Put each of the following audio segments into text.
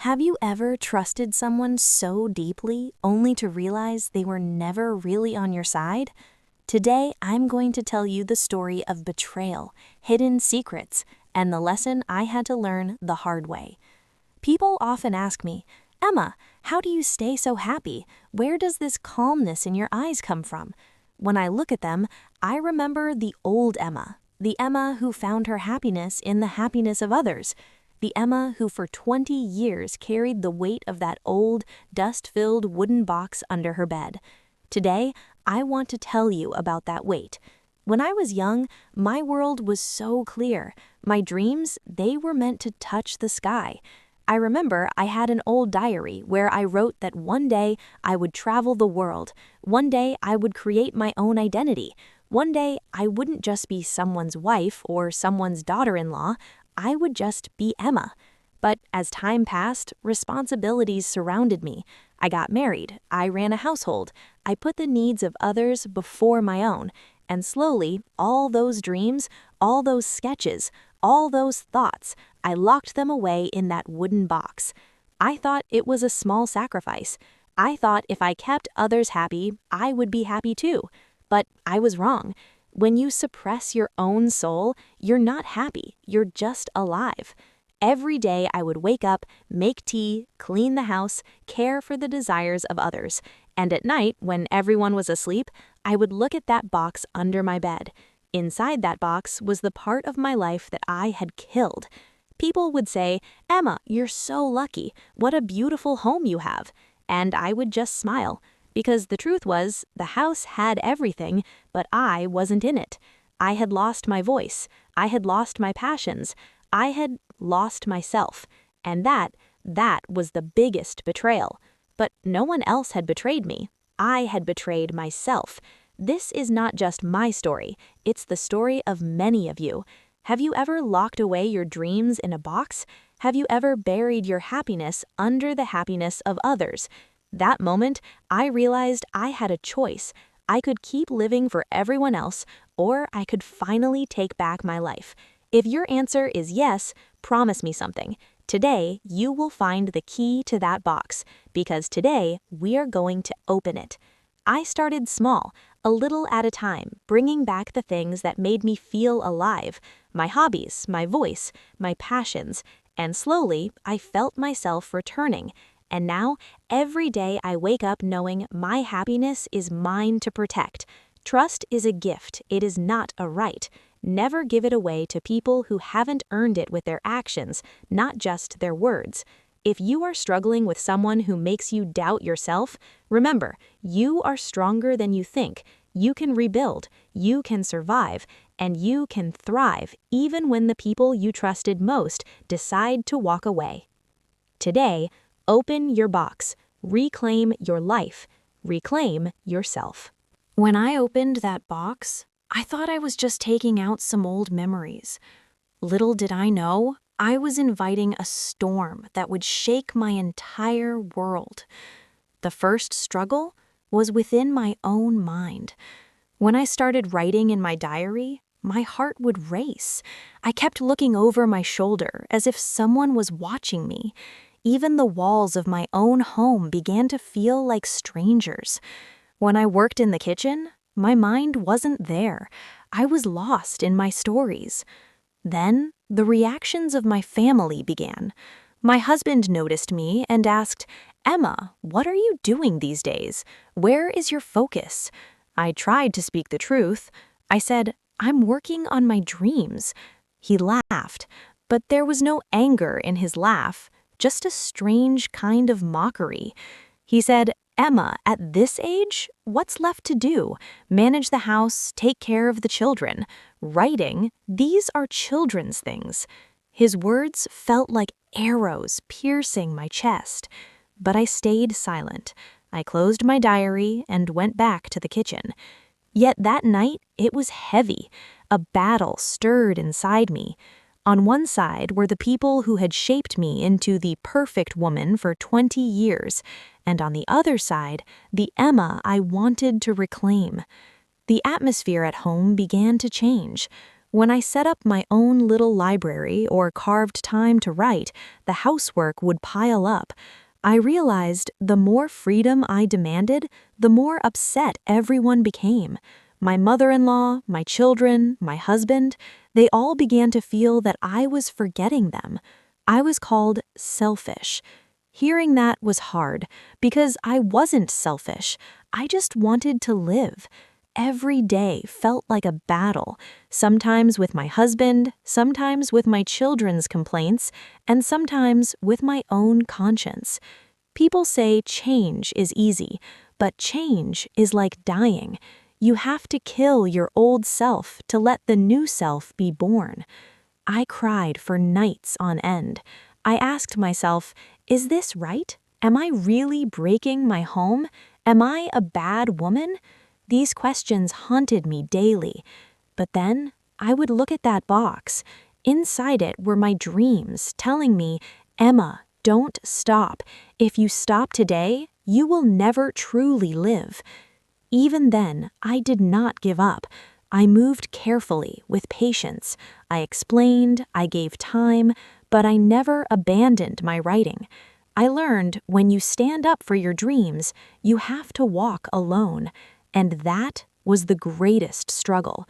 Have you ever trusted someone so deeply only to realize they were never really on your side? Today, I'm going to tell you the story of betrayal, hidden secrets, and the lesson I had to learn the hard way. People often ask me, Emma, how do you stay so happy? Where does this calmness in your eyes come from? When I look at them, I remember the old Emma, the Emma who found her happiness in the happiness of others, the Emma who for 20 years carried the weight of that old, dust-filled wooden box under her bed. Today, I want to tell you about that weight. When I was young, my world was so clear. My dreams, they were meant to touch the sky. I remember I had an old diary where I wrote that one day I would travel the world. One day I would create my own identity. One day I wouldn't just be someone's wife or someone's daughter-in-law. I would just be Emma. But as time passed, responsibilities surrounded me. I got married. I ran a household. I put the needs of others before my own. And slowly, all those dreams, all those sketches, all those thoughts, I locked them away in that wooden box. I thought it was a small sacrifice. I thought if I kept others happy, I would be happy too. But I was wrong. When you suppress your own soul, you're not happy, you're just alive. Every day I would wake up, make tea, clean the house, care for the desires of others. And at night, when everyone was asleep, I would look at that box under my bed. Inside that box was the part of my life that I had killed. People would say, Emma, you're so lucky. What a beautiful home you have. And I would just smile. Because the truth was, the house had everything, but I wasn't in it. I had lost my voice. I had lost my passions. I had lost myself. And that was the biggest betrayal. But no one else had betrayed me. I had betrayed myself. This is not just my story. It's the story of many of you. Have you ever locked away your dreams in a box? Have you ever buried your happiness under the happiness of others? That moment, I realized I had a choice. I could keep living for everyone else, or I could finally take back my life. If your answer is yes, promise me something. Today, you will find the key to that box, because today, we are going to open it. I started small, a little at a time, bringing back the things that made me feel alive, my hobbies, my voice, my passions, and slowly, I felt myself returning. And now, every day I wake up knowing my happiness is mine to protect. Trust is a gift, it is not a right. Never give it away to people who haven't earned it with their actions, not just their words. If you are struggling with someone who makes you doubt yourself, remember, you are stronger than you think. You can rebuild, you can survive, and you can thrive even when the people you trusted most decide to walk away. Today, open your box, reclaim your life, reclaim yourself. When I opened that box, I thought I was just taking out some old memories. Little did I know, I was inviting a storm that would shake my entire world. The first struggle was within my own mind. When I started writing in my diary, my heart would race. I kept looking over my shoulder as if someone was watching me. Even the walls of my own home began to feel like strangers. When I worked in the kitchen, my mind wasn't there. I was lost in my stories. Then, the reactions of my family began. My husband noticed me and asked, Emma, what are you doing these days? Where is your focus? I tried to speak the truth. I said, I'm working on my dreams. He laughed, but there was no anger in his laugh. Just a strange kind of mockery. He said, Emma, at this age, what's left to do? Manage the house, take care of the children. Writing, these are children's things. His words felt like arrows piercing my chest. But I stayed silent. I closed my diary and went back to the kitchen. Yet that night, it was heavy. A battle stirred inside me. On one side were the people who had shaped me into the perfect woman for 20 years, and on the other side, the Emma I wanted to reclaim. The atmosphere at home began to change. When I set up my own little library or carved time to write, the housework would pile up. I realized the more freedom I demanded, the more upset everyone became. My mother-in-law, my children, my husband, they all began to feel that I was forgetting them. I was called selfish. Hearing that was hard because I wasn't selfish. I just wanted to live. Every day felt like a battle, sometimes with my husband, sometimes with my children's complaints, and sometimes with my own conscience. People say change is easy, but change is like dying. You have to kill your old self to let the new self be born. I cried for nights on end. I asked myself, is this right? Am I really breaking my home? Am I a bad woman? These questions haunted me daily. But then I would look at that box. Inside it were my dreams telling me, Emma, don't stop. If you stop today, you will never truly live. Even then, I did not give up. I moved carefully, with patience. I explained, I gave time, but I never abandoned my writing. I learned when you stand up for your dreams, you have to walk alone. And that was the greatest struggle.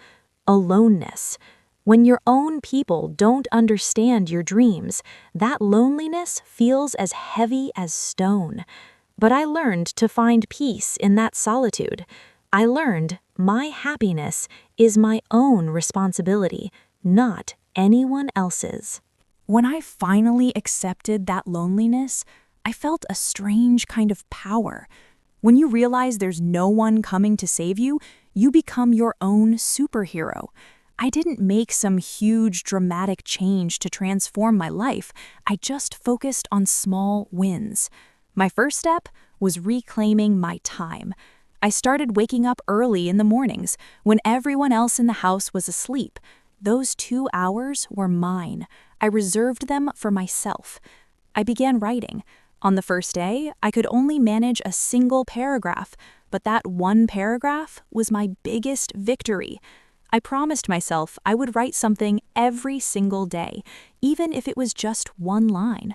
Aloneness. When your own people don't understand your dreams, that loneliness feels as heavy as stone. But I learned to find peace in that solitude. I learned my happiness is my own responsibility, not anyone else's. When I finally accepted that loneliness, I felt a strange kind of power. When you realize there's no one coming to save you, you become your own superhero. I didn't make some huge dramatic change to transform my life. I just focused on small wins. My first step was reclaiming my time. I started waking up early in the mornings when everyone else in the house was asleep. Those 2 hours were mine. I reserved them for myself. I began writing. On the first day, I could only manage a single paragraph, but that one paragraph was my biggest victory. I promised myself I would write something every single day, even if it was just one line.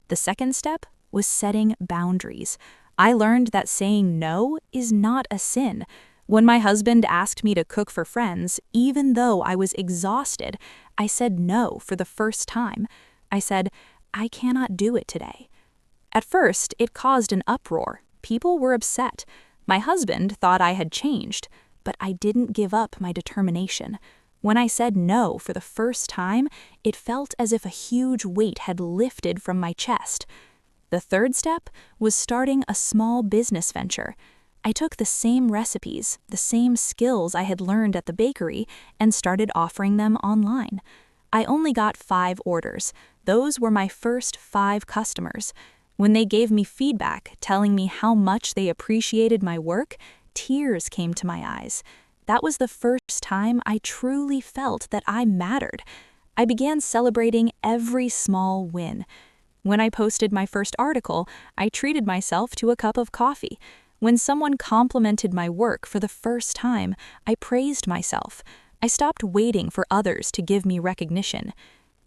The second step was setting boundaries. I learned that saying no is not a sin. When my husband asked me to cook for friends, even though I was exhausted, I said no for the first time. I said, I cannot do it today. At first, it caused an uproar. People were upset. My husband thought I had changed, but I didn't give up my determination. When I said no for the first time, it felt as if a huge weight had lifted from my chest. The third step was starting a small business venture. I took the same recipes, the same skills I had learned at the bakery, and started offering them online. I only got 5 orders. Those were my first 5 customers. When they gave me feedback, telling me how much they appreciated my work, tears came to my eyes. That was the first time I truly felt that I mattered. I began celebrating every small win. When I posted my first article, I treated myself to a cup of coffee. When someone complimented my work for the first time, I praised myself. I stopped waiting for others to give me recognition.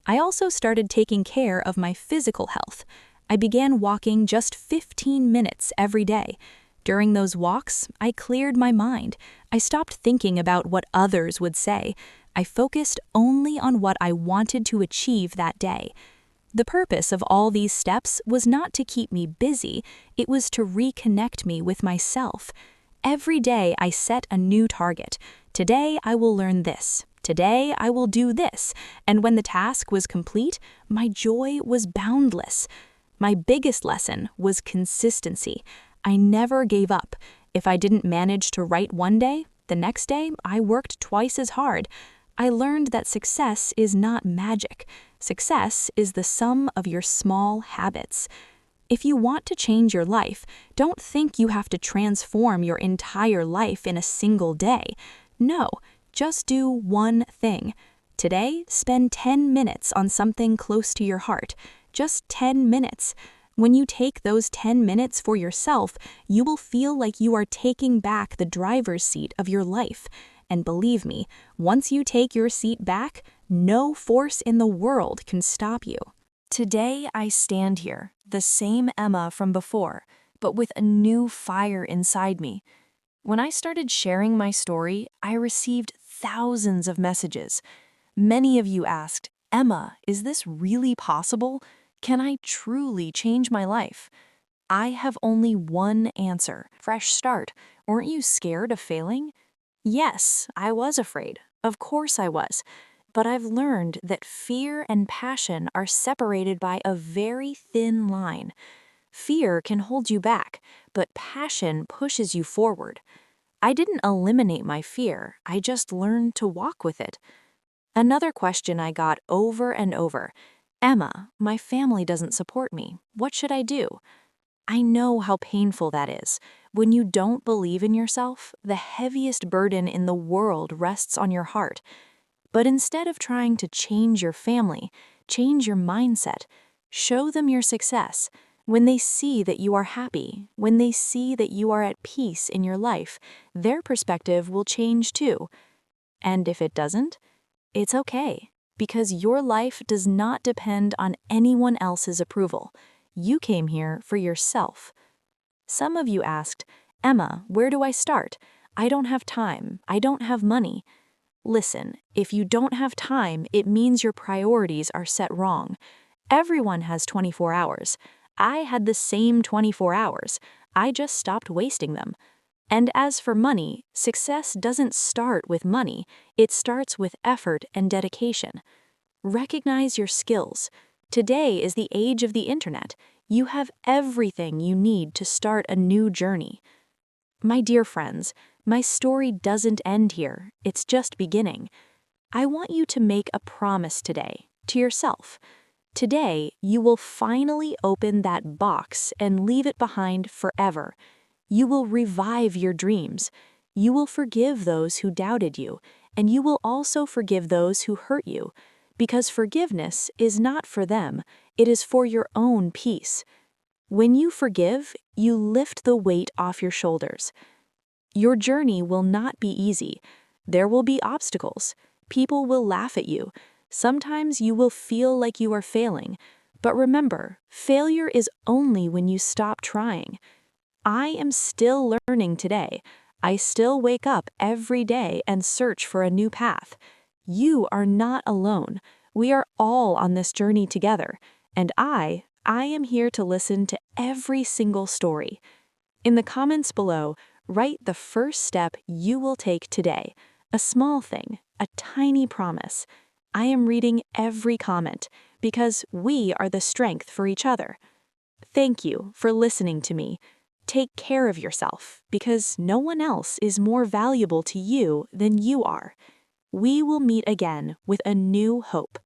I also started taking care of my physical health. I began walking just 15 minutes every day. During those walks, I cleared my mind. I stopped thinking about what others would say. I focused only on what I wanted to achieve that day. The purpose of all these steps was not to keep me busy, it was to reconnect me with myself. Every day I set a new target. Today I will learn this. Today I will do this. And when the task was complete, my joy was boundless. My biggest lesson was consistency. I never gave up. If I didn't manage to write one day, the next day I worked twice as hard. I learned that success is not magic. Success is the sum of your small habits. If you want to change your life, don't think you have to transform your entire life in a single day. No, just do one thing. Today, spend 10 minutes on something close to your heart. Just 10 minutes. When you take those 10 minutes for yourself, you will feel like you are taking back the driver's seat of your life. And believe me, once you take your seat back, no force in the world can stop you. Today, I stand here, the same Emma from before, but with a new fire inside me. When I started sharing my story, I received thousands of messages. Many of you asked, Emma, is this really possible? Can I truly change my life? I have only one answer: fresh start. Weren't you scared of failing? Yes, I was afraid. Of course I was. But I've learned that fear and passion are separated by a very thin line. Fear can hold you back, but passion pushes you forward. I didn't eliminate my fear, I just learned to walk with it. Another question I got over and over: Emma, my family doesn't support me. What should I do? I know how painful that is. When you don't believe in yourself, the heaviest burden in the world rests on your heart. But instead of trying to change your family, change your mindset. Show them your success. When they see that you are happy, when they see that you are at peace in your life, their perspective will change too. And if it doesn't, it's okay, because your life does not depend on anyone else's approval. You came here for yourself. Some of you asked, Emma, where do I start? I don't have time. I don't have money. Listen, if you don't have time, it means your priorities are set wrong. Everyone has 24 hours. I had the same 24 hours. I just stopped wasting them. And as for money, success doesn't start with money. It starts with effort and dedication. Recognize your skills. Today is the age of the internet. You have everything you need to start a new journey. My dear friends, my story doesn't end here. It's just beginning. I want you to make a promise today, to yourself. Today, you will finally open that box and leave it behind forever. You will revive your dreams. You will forgive those who doubted you, and you will also forgive those who hurt you. Because forgiveness is not for them, it is for your own peace. When you forgive, you lift the weight off your shoulders. Your journey will not be easy. There will be obstacles. People will laugh at you. Sometimes you will feel like you are failing. But remember, failure is only when you stop trying. I am still learning today. I still wake up every day and search for a new path. You are not alone. We are all on this journey together. And I am here to listen to every single story. In the comments below, write the first step you will take today. A small thing, a tiny promise. I am reading every comment because we are the strength for each other. Thank you for listening to me. Take care of yourself because no one else is more valuable to you than you are. We will meet again with a new hope.